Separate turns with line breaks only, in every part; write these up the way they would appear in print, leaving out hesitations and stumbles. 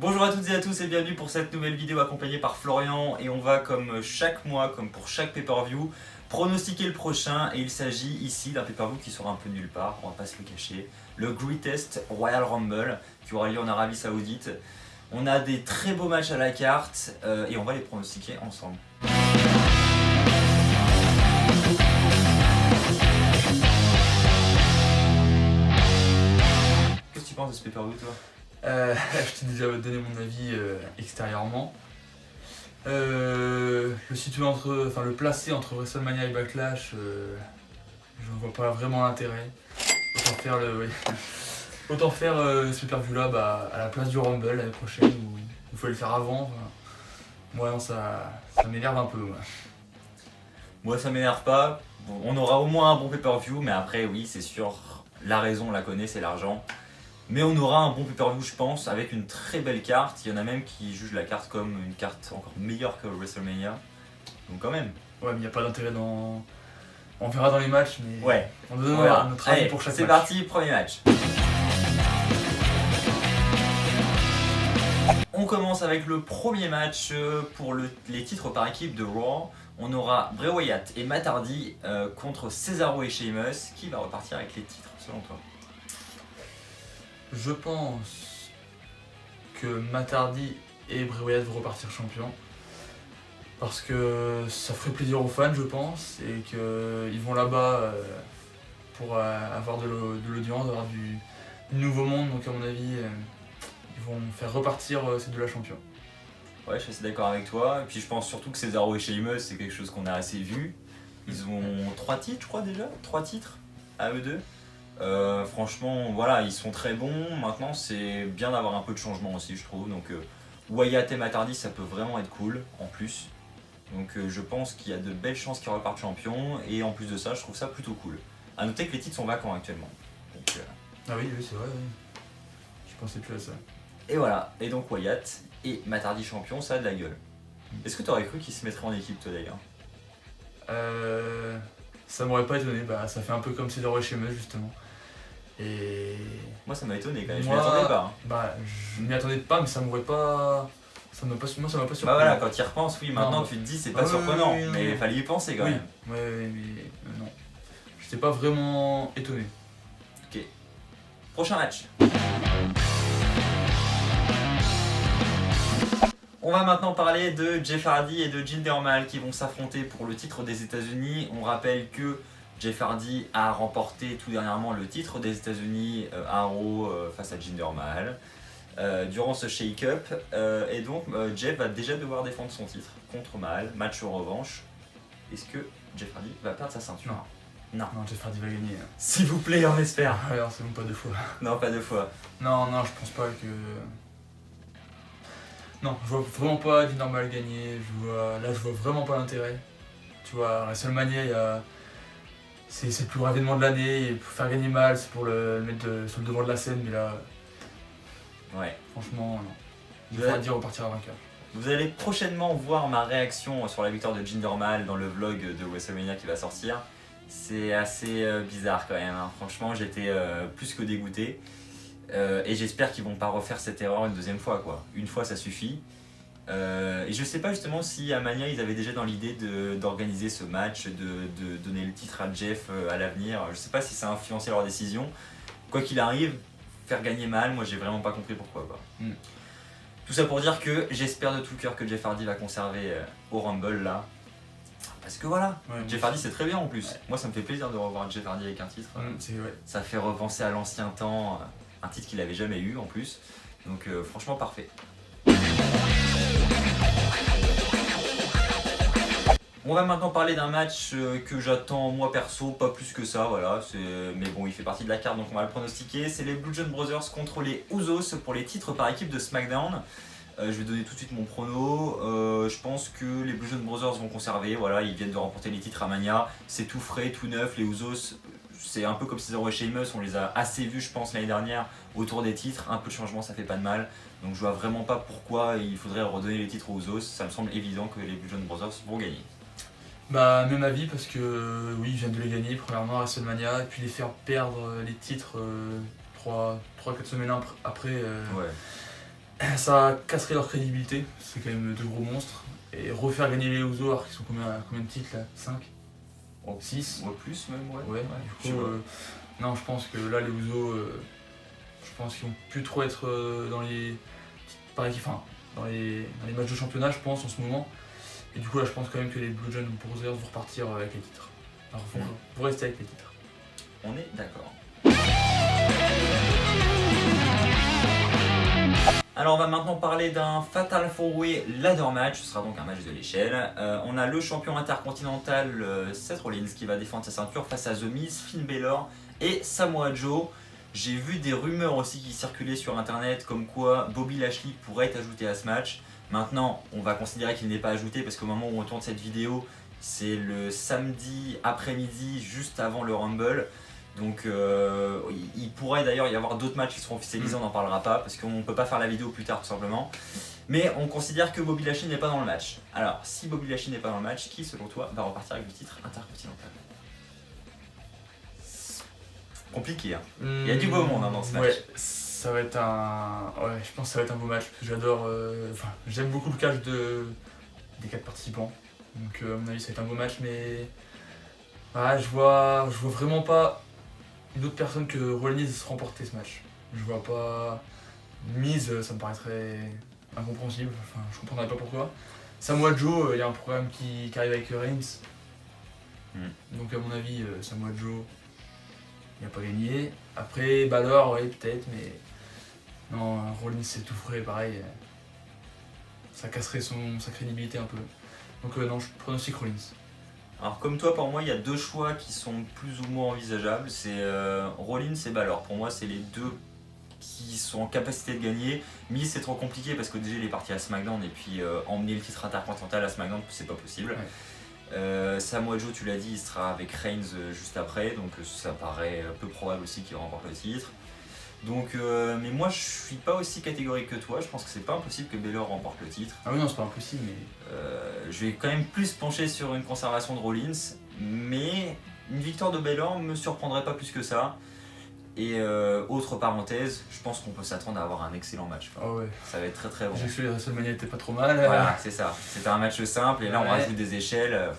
Bonjour à toutes et à tous et bienvenue pour cette nouvelle vidéo accompagnée par Florian et on va comme chaque mois, comme pour chaque pay-per-view, pronostiquer le prochain et il s'agit ici d'un pay-per-view qui sera un peu nulle part, on va pas se le cacher, le Greatest Royal Rumble qui aura lieu en Arabie Saoudite. On a des très beaux matchs à la carte et on va les pronostiquer ensemble. Qu'est-ce que tu penses de ce pay-per-view toi ?
Je t'ai déjà donné mon avis extérieurement. Le situer le placer entre WrestleMania et Backlash, je ne vois pas vraiment l'intérêt. Autant faire ce pay-per-view là à la place du Rumble l'année prochaine où il faut le faire avant. Moi non, ça m'énerve un peu. Ouais.
Moi ça m'énerve pas, bon, on aura au moins un bon pay-per-view mais après oui c'est sûr, la raison on la connaît, c'est l'argent. Mais on aura un bon pay-per-view je pense, avec une très belle carte, il y en a même qui jugent la carte comme une carte encore meilleure que WrestleMania. Donc quand même.
Ouais, mais il n'y a pas d'intérêt dans... On verra dans les matchs, mais
Ouais.
On donnera notre avis pour chaque match.
C'est parti, premier match. On commence avec le premier match pour les titres par équipe de Raw. On aura Bray Wyatt et Matt Hardy contre Cesaro et Sheamus. Qui va repartir avec les titres selon toi ?
Je pense que Matt Hardy et Bray Wyatt vont repartir champions. Parce que ça ferait plaisir aux fans, je pense, et qu'ils vont là-bas pour avoir de l'audience, avoir du nouveau monde. Donc, à mon avis, ils vont faire repartir ces deux-là champions.
Ouais, je suis assez d'accord avec toi. Et puis, je pense surtout que Cesaro et Sheamus, c'est quelque chose qu'on a assez vu. Ils ont 3 titres, je crois, déjà. 3 titres à eux deux. Franchement, voilà, ils sont très bons. Maintenant, c'est bien d'avoir un peu de changement aussi, je trouve. Donc, Wyatt et Matt Hardy, ça peut vraiment être cool en plus. Donc je pense qu'il y a de belles chances qu'ils repartent champions et en plus de ça je trouve ça plutôt cool. A noter que les titres sont vacants actuellement. Donc,
Ah oui, c'est vrai, oui. Je pensais plus à ça.
Et voilà, et donc Wyatt et Matt Hardy champion, ça a de la gueule. Est-ce que tu aurais cru qu'ils se mettraient en équipe toi d'ailleurs ?
Ça m'aurait pas étonné, ça fait un peu comme Cesaro et Sheamus justement. Et...
Moi ça m'a étonné quand même, je m'y attendais pas.
Je m'y attendais pas mais ça m'aurait pas... ça m'a pas surpris.
Bah voilà, quand tu y repenses, oui, maintenant tu te dis c'est pas surprenant,
oui,
mais il fallait y penser quand même.
Ouais, mais non. J'étais pas vraiment étonné.
Ok. Prochain match. On va maintenant parler de Jeff Hardy et de Jinder Mahal qui vont s'affronter pour le titre des États-Unis. On rappelle que Jeff Hardy a remporté tout dernièrement le titre des États-Unis à Raw face à Jinder Mahal. Durant ce shake-up et donc Jeff va déjà devoir défendre son titre contre Mahal, match revanche. Est-ce que Jeff Hardy va perdre sa ceinture ? Non,
Jeff Hardy va gagner.
S'il vous plaît, on espère.
Alors c'est bon, pas 2 fois.
Non, pas 2 fois.
Non, je pense pas que... Non, je vois vraiment pas Jinder Mahal gagner, je vois vraiment pas l'intérêt. Tu vois, WrestleMania, c'est le plus grand événement de l'année, et pour faire gagner Mahal, c'est pour le mettre sur le devant de la scène, mais là...
Ouais.
Franchement, non. Je vais dire repartir à vainqueur.
Vous allez prochainement voir ma réaction sur la victoire de Jinder Mahal dans le vlog de WrestleMania qui va sortir. C'est assez bizarre quand même, hein. Franchement j'étais plus que dégoûté. Et j'espère qu'ils vont pas refaire cette erreur une deuxième fois quoi. Une fois ça suffit. Et je sais pas justement si à Mania ils avaient déjà dans l'idée d'organiser ce match, de donner le titre à Jeff à l'avenir. Je sais pas si ça a influencé leur décision. Quoi qu'il arrive, faire gagner Mahal, moi j'ai vraiment pas compris pourquoi quoi. Tout ça pour dire que j'espère de tout cœur que Jeff Hardy va conserver au Rumble là. Parce que voilà, Jeff Hardy c'est très bien en plus. Ouais. Moi ça me fait plaisir de revoir Jeff Hardy avec un titre. Ça fait repenser à l'ancien temps, un titre qu'il avait jamais eu en plus. Donc franchement parfait. On va maintenant parler d'un match que j'attends moi perso, pas plus que ça, voilà. Mais bon, il fait partie de la carte donc on va le pronostiquer. C'est les Bludgeon Brothers contre les Usos pour les titres par équipe de SmackDown. Je vais donner tout de suite mon prono. Je pense que les Bludgeon Brothers vont conserver, voilà, ils viennent de remporter les titres à Mania. C'est tout frais, tout neuf, les Usos, c'est un peu comme Cesaro et Sheamus, on les a assez vus je pense l'année dernière autour des titres. Un peu de changement ça fait pas de mal. Donc je vois vraiment pas pourquoi il faudrait redonner les titres aux Usos. Ça me semble évident que les Bludgeon Brothers vont gagner.
Même avis parce que oui, ils viennent de les gagner premièrement à WrestleMania et puis les faire perdre les titres 3-4 semaines après.
Ouais.
ça casserait leur crédibilité, c'est quand même deux gros monstres. Et refaire gagner les Usos, alors qu'ils sont combien de titres là? 5? 6?
Ou plus même, ouais.
Ouais, du coup, non, je pense que là, les Usos, je pense qu'ils vont plus trop être dans les. Enfin, dans les matchs de championnat, je pense, en ce moment. Et du coup, là, je pense quand même que les Blue Jays Brothers vont repartir avec les titres. Alors, vous restez avec les titres.
On est d'accord. Alors on va maintenant parler d'un Fatal 4-Way Ladder Match, ce sera donc un match de l'échelle. On a le champion intercontinental Seth Rollins qui va défendre sa ceinture face à The Miz, Finn Balor et Samoa Joe. J'ai vu des rumeurs aussi qui circulaient sur internet comme quoi Bobby Lashley pourrait être ajouté à ce match. Maintenant on va considérer qu'il n'est pas ajouté parce qu'au moment où on tourne cette vidéo, c'est le samedi après-midi juste avant le Rumble. Donc il pourrait d'ailleurs y avoir d'autres matchs qui seront officialisés, on n'en parlera pas parce qu'on ne peut pas faire la vidéo plus tard tout simplement. Mais on considère que Bobby Lashley n'est pas dans le match. Alors si Bobby Lashley n'est pas dans le match, qui selon toi va repartir avec le titre intercontinental? Compliqué hein. Il y a du beau monde hein, dans ce match.
Ouais, ça va être un. Ouais, je pense que ça va être un beau match parce que j'adore. J'aime beaucoup le catch des 4 participants. Donc à mon avis ça va être un beau match mais. Ah, je vois vraiment pas une autre personne que Rollins remporter ce match. Je vois pas. Miz, ça me paraîtrait incompréhensible, enfin je comprendrais pas pourquoi. Samoa Joe, il y a un problème qui arrive avec Reigns. Donc à mon avis, Samoa Joe, il n'a pas gagné. Après Balor, ouais peut-être, mais non, Rollins c'est tout frais, pareil. Ça casserait sa crédibilité un peu. Donc non, je pronostique Rollins.
Alors comme toi, pour moi, il y a deux choix qui sont plus ou moins envisageables. C'est Rollins et Balor. Pour moi, c'est les deux qui sont en capacité de gagner. Miz, c'est trop compliqué parce que déjà, il est parti à SmackDown et puis emmener le titre intercontinental à SmackDown, c'est pas possible. Ouais. Samoa Joe, tu l'as dit, il sera avec Reigns juste après, donc ça paraît peu probable aussi qu'il remporte le titre. Donc, mais moi je suis pas aussi catégorique que toi, je pense que c'est pas impossible que Balor remporte le titre.
Ah oui non c'est pas impossible mais...
je vais quand même plus pencher sur une conservation de Rollins, mais une victoire de Balor me surprendrait pas plus que ça. Et autre parenthèse, je pense qu'on peut s'attendre à avoir un excellent match.
Oh ouais.
Ça va être très très bon.
J'ai vu que WrestleMania était pas trop mal.
Voilà, c'est ça. C'était un match simple et là on rajoute des échelles.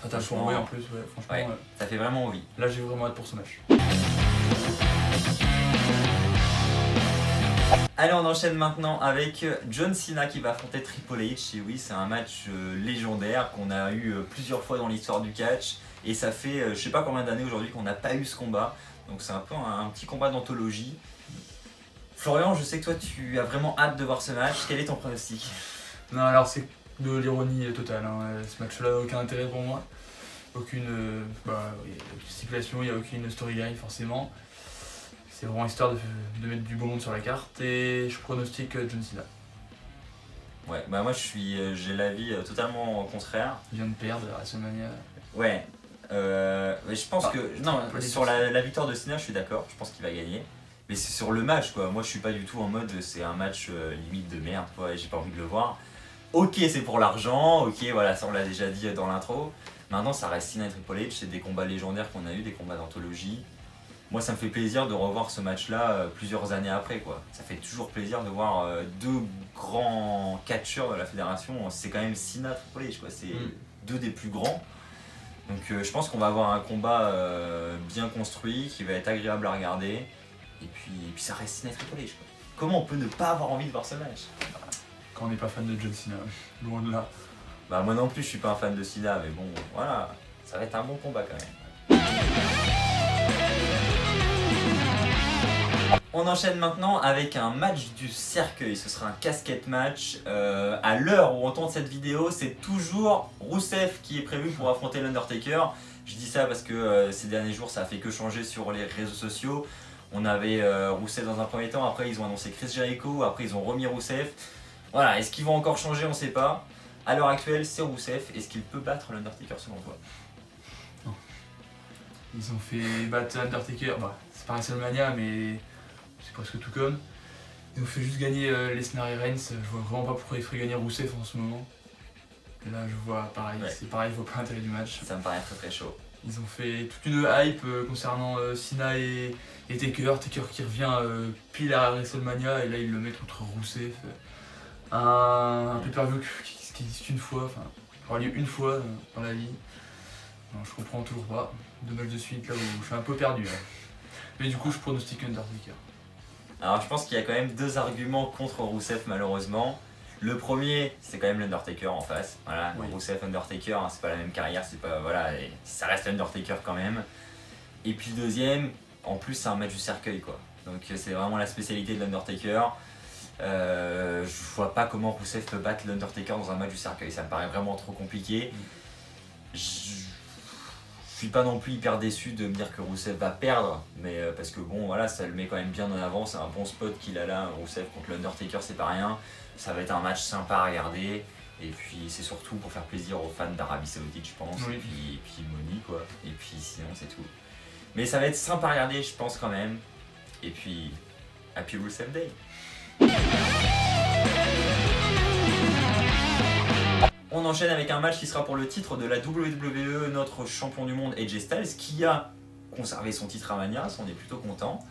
Fatal 4-Way en plus, ouais, franchement.
Ouais, ça fait vraiment envie.
Là j'ai vraiment hâte pour ce match.
Allez, on enchaîne maintenant avec John Cena qui va affronter Triple H. Et oui, c'est un match légendaire qu'on a eu plusieurs fois dans l'histoire du catch. Et ça fait je sais pas combien d'années aujourd'hui qu'on n'a pas eu ce combat. Donc c'est un peu un petit combat d'anthologie. Florian, je sais que toi tu as vraiment hâte de voir ce match. Quel est ton pronostic?
Non, alors c'est de l'ironie totale. Hein. Ce match-là n'a aucun intérêt pour moi. Aucune stipulation, il n'y a aucune storyline forcément. C'est vraiment histoire de mettre du beau monde sur la carte et je pronostique John Cena.
Ouais, bah moi j'ai l'avis totalement contraire.
Il vient de perdre à WrestleMania.
Ouais, je pense que... Non, sur la victoire de Cena je suis d'accord, je pense qu'il va gagner. Mais c'est sur le match quoi, moi je suis pas du tout en mode c'est un match limite de merde quoi, et j'ai pas envie de le voir. Ok c'est pour l'argent, ok voilà ça on l'a déjà dit dans l'intro. Maintenant ça reste Cena et Triple H, c'est des combats légendaires qu'on a eu, des combats d'anthologie. Moi ça me fait plaisir de revoir ce match-là plusieurs années après quoi. Ça fait toujours plaisir de voir deux grands catcheurs de la fédération. C'est quand même Cena, Triple H quoi. C'est deux des plus grands. Donc je pense qu'on va avoir un combat bien construit, qui va être agréable à regarder. Et puis ça reste Cena, Triple H quoi. Comment on peut ne pas avoir envie de voir ce match?
Quand on n'est pas fan de John Cena, loin de là.
Bah moi non plus je suis pas un fan de Cena, mais bon voilà, ça va être un bon combat quand même. On enchaîne maintenant avec un match du cercueil, ce sera un casquette match. À l'heure où on tourne cette vidéo, c'est toujours Rusev qui est prévu pour affronter l'Undertaker. Je dis ça parce que ces derniers jours ça a fait que changer sur les réseaux sociaux. On avait Rusev dans un premier temps, après ils ont annoncé Chris Jericho, après ils ont remis Rusev. Voilà, est-ce qu'ils vont encore changer, on ne sait pas. À l'heure actuelle c'est Rusev, est-ce qu'il peut battre l'Undertaker selon toi?
Non. Ils ont fait battre l'Undertaker, c'est pas WrestleMania mais... c'est presque tout comme. Ils ont fait juste gagner Lesnar et Reigns, je vois vraiment pas pourquoi ils feraient gagner Rusev en ce moment. Et là je vois pareil, c'est pareil, je vois pas l'intérêt du match.
Ça me paraît très très chaud.
Ils ont fait toute une hype concernant Cena et Taker. Taker qui revient pile à WrestleMania et là ils le mettent contre Rusev. Un pay-per-view qui existe une fois, enfin, qui aura lieu une fois dans la vie. Non, je comprends toujours pas. 2 matchs de suite là où je suis un peu perdu. Là. Mais du coup, je pronostique Undertaker.
Alors je pense qu'il y a quand même 2 arguments contre Rusev malheureusement. Le premier, c'est quand même l'Undertaker en face. Voilà,
Oui.
Rusev, Undertaker, hein, c'est pas la même carrière, c'est pas voilà, et ça reste l'Undertaker quand même. Et puis le deuxième, en plus c'est un match du cercueil quoi. Donc c'est vraiment la spécialité de l'Undertaker. Je vois pas comment Rusev peut battre l'Undertaker dans un match du cercueil, ça me paraît vraiment trop compliqué. Je suis pas non plus hyper déçu de me dire que Rusev va perdre, mais parce que bon voilà, ça le met quand même bien en avant, c'est un bon spot qu'il a là, Rusev contre l'Undertaker, c'est pas rien. Ça va être un match sympa à regarder, et puis c'est surtout pour faire plaisir aux fans d'Arabie Saoudite je pense,
Oui.
et puis Moni quoi, et puis sinon c'est tout. Mais ça va être sympa à regarder je pense quand même, et puis Happy Rusev Day. On enchaîne avec un match qui sera pour le titre de la WWE, notre champion du monde AJ Styles, qui a conservé son titre à Mania, on est plutôt content,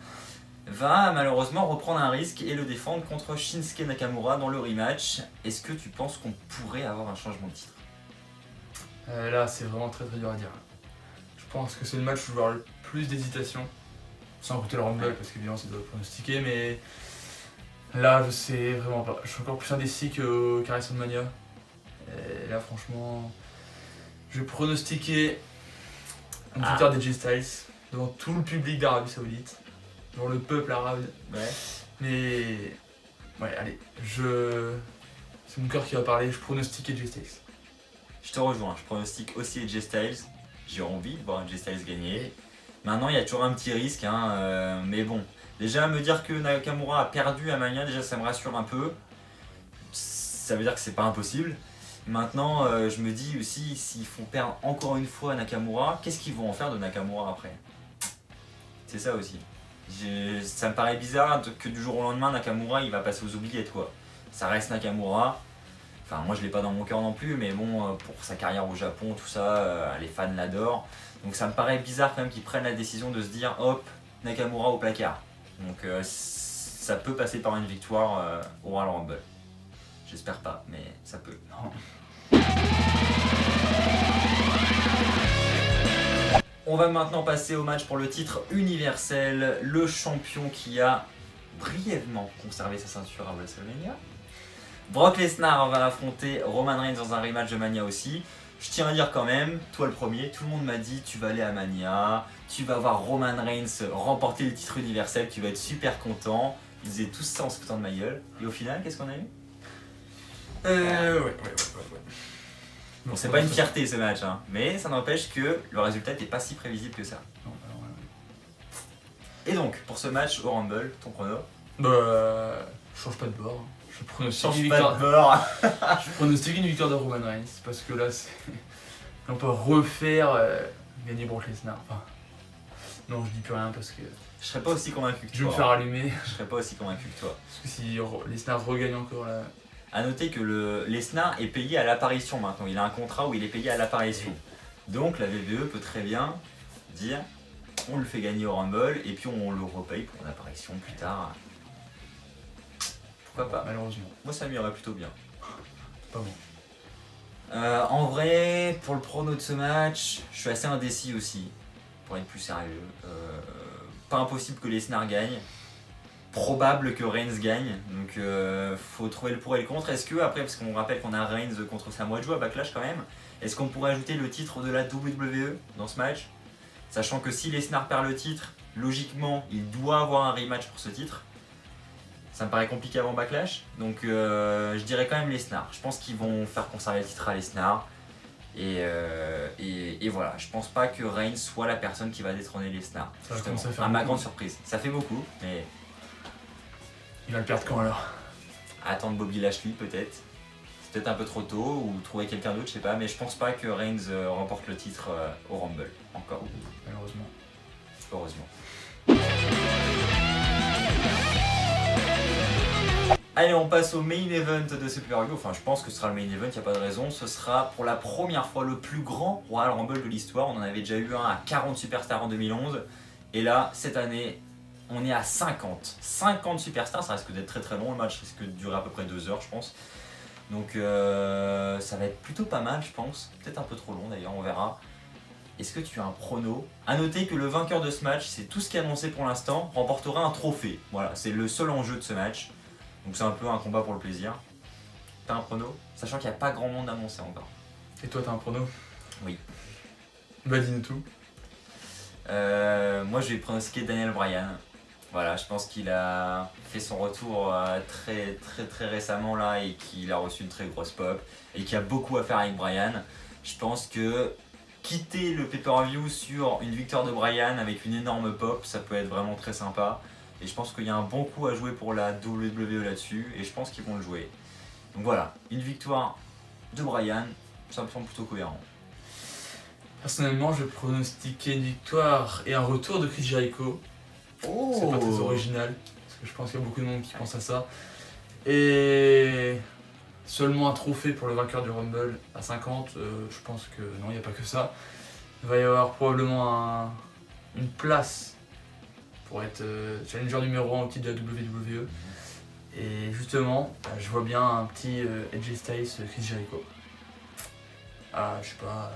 va malheureusement reprendre un risque et le défendre contre Shinsuke Nakamura dans le rematch. Est-ce que tu penses qu'on pourrait avoir un changement de titre ?
Là, c'est vraiment très dur à dire. Je pense que c'est le match où je vais avoir le plus d'hésitation, sans compter le Rumble, parce qu'évidemment ça doit pronostiquer, mais là, je sais vraiment pas. Je suis encore plus indécis qu'à WrestleMania. Et là, franchement, je vais pronostiquer une victoire d'AJ Styles devant tout le public d'Arabie Saoudite, devant le peuple arabe.
Ouais.
Mais ouais, allez, c'est mon cœur qui va parler. Je pronostique AJ Styles.
Je te rejoins, je pronostique aussi AJ Styles. J'ai envie de voir AJ Styles gagner. Maintenant, il y a toujours un petit risque, hein, mais bon. Déjà, me dire que Nakamura a perdu à Mania, déjà ça me rassure un peu. Ça veut dire que c'est pas impossible. Maintenant, je me dis aussi, s'ils font perdre encore une fois Nakamura, qu'est-ce qu'ils vont en faire de Nakamura après ? C'est ça aussi. Ça me paraît bizarre que du jour au lendemain, Nakamura il va passer aux oubliettes quoi. Ça reste Nakamura. Enfin, moi je l'ai pas dans mon cœur non plus, mais bon, pour sa carrière au Japon, tout ça, les fans l'adorent. Donc ça me paraît bizarre quand même qu'ils prennent la décision de se dire hop, Nakamura au placard. Donc ça peut passer par une victoire au Royal Rumble. J'espère pas, mais ça peut.
Non.
On va maintenant passer au match pour le titre universel. Le champion qui a brièvement conservé sa ceinture à WrestleMania. Brock Lesnar va affronter Roman Reigns dans un rematch de Mania aussi. Je tiens à dire quand même, toi le premier, tout le monde m'a dit tu vas aller à Mania, tu vas voir Roman Reigns remporter le titre universel, tu vas être super content. Ils faisaient tous ça en se foutant de ma gueule. Et au final, qu'est-ce qu'on a eu ?
Ouais.
Bon, c'est pas une fierté ce match, hein, mais ça n'empêche que le résultat n'était pas si prévisible que ça.
Non, alors,
Et donc, pour ce match au Rumble, ton prono ?
je change pas de bord. Je pronostique,
Change
une
pas
victoire...
de bord.
je pronostique une victoire de Roman Reigns parce que là, on peut refaire gagner Brock Lesnar. Enfin, non, je dis plus rien parce que
Je serais pas aussi convaincu que
je vais me
toi.
faire allumer.
Je serais pas aussi convaincu que toi.
Parce que si Lesnar regagne encore là.
A noter que Lesnar est payé à l'apparition maintenant. Il a un contrat où il est payé à l'apparition. Donc la WWE peut très bien dire on le fait gagner au Rumble et puis on le repaye pour une apparition plus tard. Pourquoi pas ?
Malheureusement.
Moi ça m'irait plutôt bien.
Pas bon.
En vrai, pour le prono de ce match, je suis assez indécis aussi, pour être plus sérieux. Pas impossible que Lesnar gagne. Probable que Reigns gagne, donc faut trouver le pour et le contre. Est-ce que, après, parce qu'on rappelle qu'on a Reigns contre Samoa Joe à Backlash quand même, est-ce qu'on pourrait ajouter le titre de la WWE dans ce match ? Sachant que si Lesnar perd le titre, logiquement, il doit avoir un rematch pour ce titre. Ça me paraît compliqué avant Backlash, donc je dirais quand même Lesnar. Je pense qu'ils vont faire conserver le titre à Lesnar. Et voilà, je pense pas que Reigns soit la personne qui va détrôner Lesnar.
Ça va
Justement,
commencer à faire
à ma
beaucoup.
grande surprise. Ça fait beaucoup, mais
Il va le perdre quand alors ?
attendre Bobby Lashley peut-être. C'est peut-être un peu trop tôt, ou trouver quelqu'un d'autre, je sais pas, mais je pense pas que Reigns remporte le titre au Rumble, encore,
Malheureusement.
heureusement. Allez, on passe au main event de ce pay-per-view. Enfin, je pense que ce sera le main event, il n'y a pas de raison. Ce sera pour la première fois le plus grand Royal Rumble de l'histoire. On en avait déjà eu un à 40 superstars en 2011. Et là, cette année, on est à 50. 50 superstars, ça risque d'être très très long. Le match risque de durer à peu près 2 heures, je pense. Donc ça va être plutôt pas mal, je pense. Peut-être un peu trop long d'ailleurs, on verra. Est-ce que tu as un prono? A noter que le vainqueur de ce match, c'est tout ce qui est annoncé pour l'instant, remportera un trophée. Voilà, c'est le seul enjeu de ce match. Donc c'est un peu un combat pour le plaisir. T'as un prono? Sachant qu'il n'y a pas grand monde annoncé encore.
Et toi, t'as un prono?
Oui.
Bah, dis-nous tout.
Moi, je vais pronostiquer Daniel Bryan. Voilà, je pense qu'il a fait son retour très récemment là et qu'il a reçu une très grosse pop et qu'il y a beaucoup à faire avec Bryan. Je pense que quitter le pay-per-view sur une victoire de Bryan avec une énorme pop, ça peut être vraiment très sympa. Et je pense qu'il y a un bon coup à jouer pour la WWE là-dessus et je pense qu'ils vont le jouer. Donc voilà, une victoire de Bryan, ça me semble plutôt cohérent.
Personnellement, je vais pronostiquer une victoire et un retour de Chris Jericho.
Oh.
C'est pas très original, parce que je pense qu'il y a beaucoup de monde qui pense à ça. Et seulement un trophée pour le vainqueur du Rumble à 50, je pense que non, il n'y a pas que ça. Il va y avoir probablement une place pour être challenger numéro 1 au titre de la WWE. Et justement, je vois bien un petit AJ Styles, Chris Jericho. Ah, je sais pas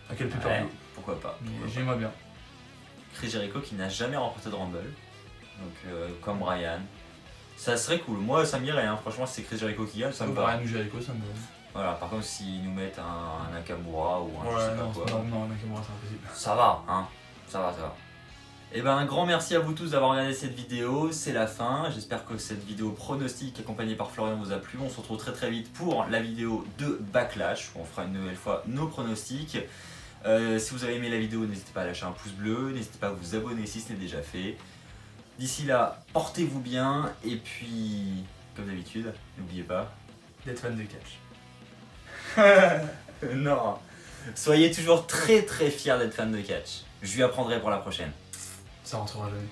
à quel pay-per-view.
Ouais, pourquoi pas.
Mais j'aimerais bien.
Chris Jericho qui n'a jamais remporté de Rumble, donc comme Bryan. Ça serait cool, moi ça m'irait, hein. Franchement si c'est Chris Jericho qui gagne, ça me va.
Bryan ou Jericho, ça me va.
Voilà, par contre s'ils nous mettent un Nakamura ou un je sais pas quoi,
non, Nakamura c'est impossible.
ça va, hein, ça va. Et ben un grand merci à vous tous d'avoir regardé cette vidéo, c'est la fin. J'espère que cette vidéo pronostic accompagnée par Florian vous a plu. On se retrouve très vite pour la vidéo de Backlash, où on fera une nouvelle fois nos pronostics. Si vous avez aimé la vidéo, n'hésitez pas à lâcher un pouce bleu, n'hésitez pas à vous abonner si ce n'est déjà fait. D'ici là, portez-vous bien et puis, comme d'habitude, n'oubliez pas
d'être fan de catch.
Non, soyez toujours très fiers d'être fan de catch. Je lui apprendrai pour la prochaine.
Ça rentrera jamais.